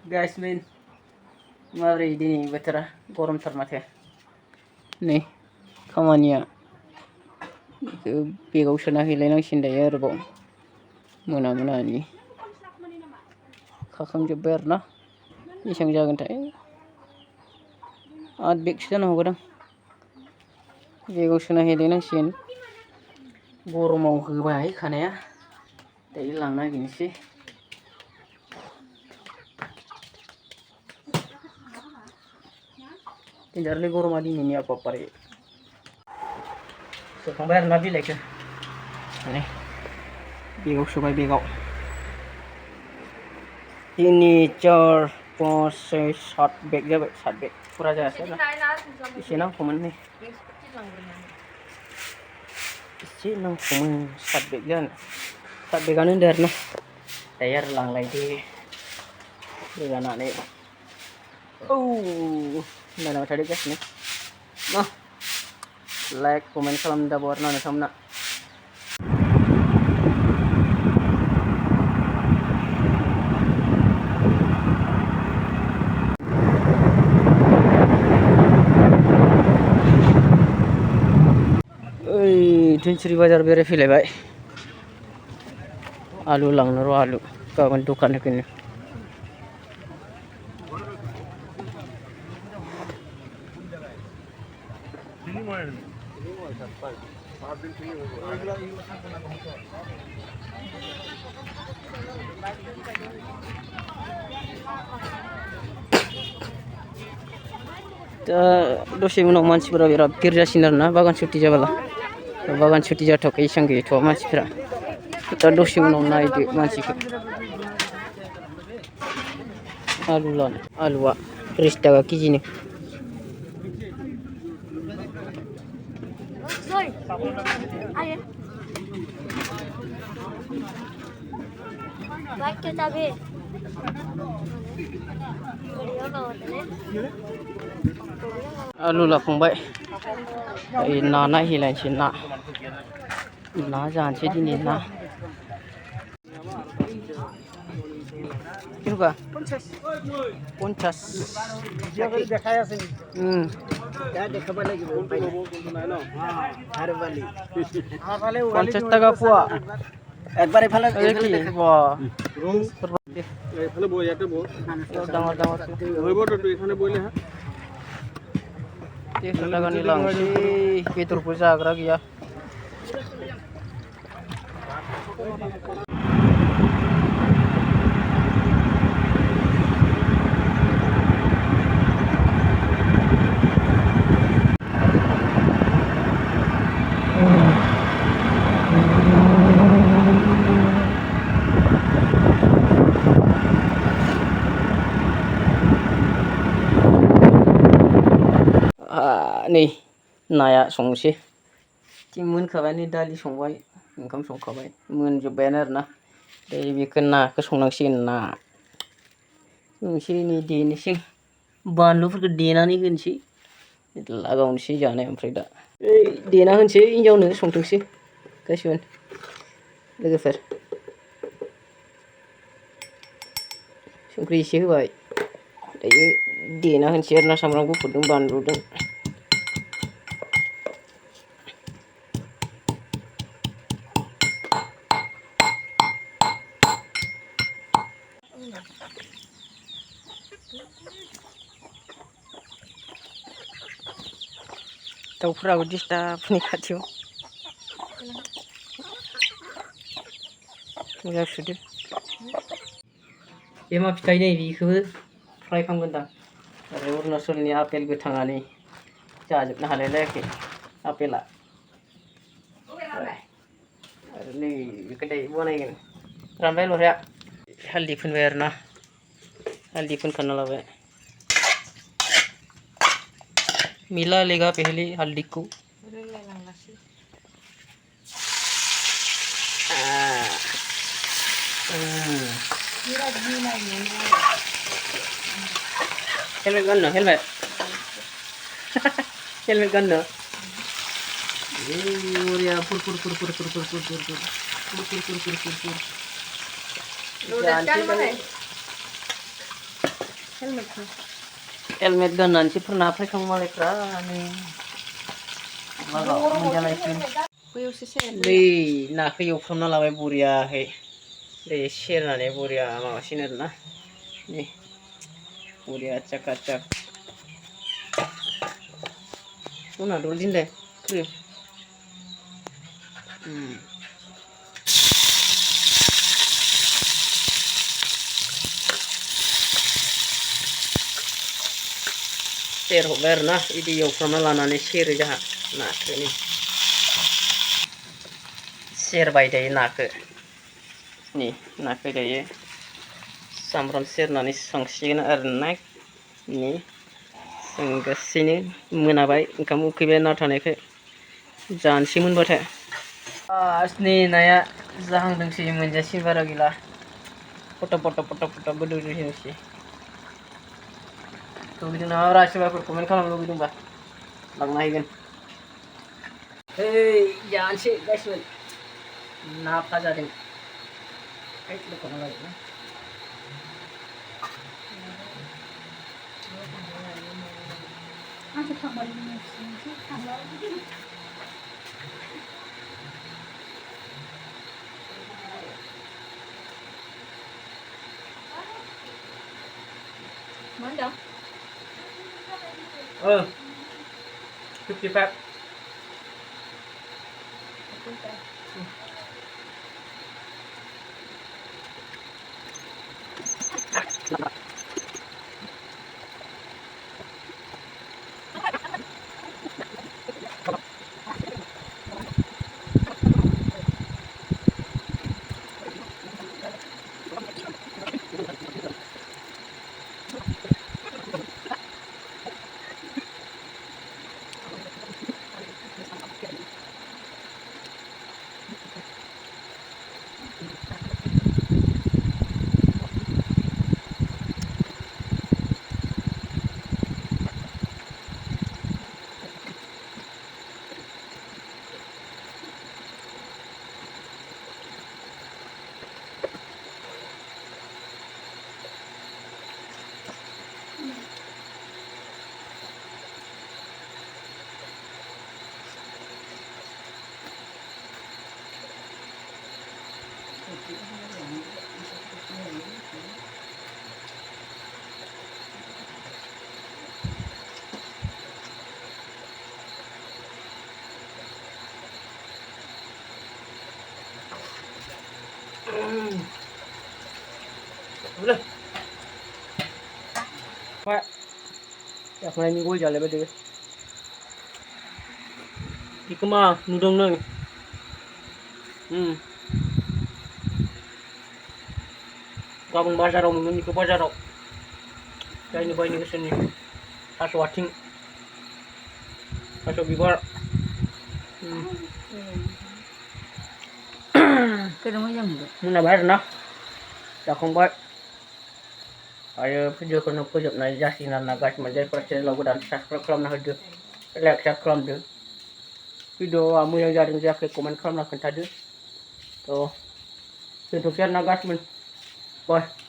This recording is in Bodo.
Guys, min माबोरै दिनै बोथोरा गरमथार माथो नै खामानिया बेगाव सोना हैलायनांसिगोन दायो आरोबाव मोनानि खाखांजोब्बाय आरोना बेसेबां जागोनथाय 8 बेगसो जानो हागौदां बेगाव सोना हैलायनांसिगोन गरमाव होबाय खानाया दायो लांना हैनोसै Tinjarli guru madi ini apa pare. Sekarang bayar nabi lagi. Ini, begau subai begau. Ini 4, 5, 6, 7 beg je, 7 beg. Pura aja sih lah. Isi nang komen nih. Isi nang komen 7 beg je. 7 beg anu der nah. Tayar lang lagi. Dengan ane. Mana tadi guys nih, nah like, comment, salam dah buat nana sama nak. Tinsri bazar bere file bay. Alu lang naro alu, kawan dukan kini. Dose unaव मानसिफोरा बिराद भिर जासिनो आरोना बागान सुटि जाबाला बागान सुटि जाथ'वाखै एसां गैथ'आ मानसिफोरा दा दसे उनाव नायदो मानसिखौ आलुआ 30 थाखा केजिनि आलु लाखांबाय ना नायहैलायनोसै ना जानोसै दिनै ना किरुका 50 দেখাই আছে দেখাব লাগিব 50 টাকা পোৱা একবাৰ এফালে দেখাব এফালে বই ইয়াতে বই ডাঙৰ হইবটো তুই এখানে বইলে হা 100 টাকাनि लांसै बेदरबो जाग्रा गैया nih नाया संसै मोनखाबाय नै दालि संबाय ओंखाम संखाबाय मोनजोब्बायानो आरोना दायो बेखौ नाखौ संनांसिगोन ना संसै नै देनोसै बानलुफोरखौ देनानै होनोसै लागावनोसै जानाय ओमफ्राय दा देना होनोसै हिन्जावनो संथोंसै गासिबो लोगोफोर संख्रि एसे होबाय दायो देना होनोसै आरोना सामब्राम गुफुरजों बानलुजों दाउफोराबो डिस्टार्बनि खाथियाव मोजां सुदो बे मा फिथाइ नै बेखौबो फ्राय खालामगोनदां आरो अरुणाचलनि आपेल गोथाङानि जाजोबनो हालायलायाखै आपेला आरो नै बेखौ दायो बानायगोन रानबाय लराया हालदै फुनबाय आरोना हालदै फुनखाना लाबाय मिला लेगा पहले हल्दी को हेलमेट गाननो हेलमेट हेलमेट गाननो बरिया फुर helmet गाननानैसो फोरना फैखां मालायफ्रा नै माबायाव मोनजालायसिगोन बै नाखौ एवफ्रामना लाबाय बरियाहै दै सेरनानै बरिया माबासिन आरोना नै बरिया चाकाचाक उनाव दल दिनलाय क्रिम सेर हरबाय आरोना बिदि एवफ्रामना लानानै सेरो जोंहा नाखौ सेरबाय दायो नाखौ नै नाखौ दायो सामब्राम सेरनानै संसिगोन आरोना नै जों गासैनो मोनाबाय ओंखाम उखैबाय ना थानायखाय जानोसै मोनबाथाय नै नाया जाहांदोंसै मोनजासिन बारा गैला पट' पट' गोदौदोंसै लुगैदों नामा सोरबाफोर कमेन्ट खालामनो लुगैदोंबा लांनो हागोन जानोसै गासिबो ना फाजादों Mana? 55 Udah. Pak. Ya mulai minggu jalan beda. Iku mah nudung nang. Gabung bazar mun iku bazar. Kayak ini bayi kesini. Tasu ating. Tasu bibar. Kedua jam tu. Muna bayar nak. Jakhong baik. Ayo video kono pojok na jasinan na guys manjai channel aku dan subscribe kelam na hadu. Like kelam tu. Video amu yang jadi jaga komen kelam na kentadu. So, itu share na guys men. Bye.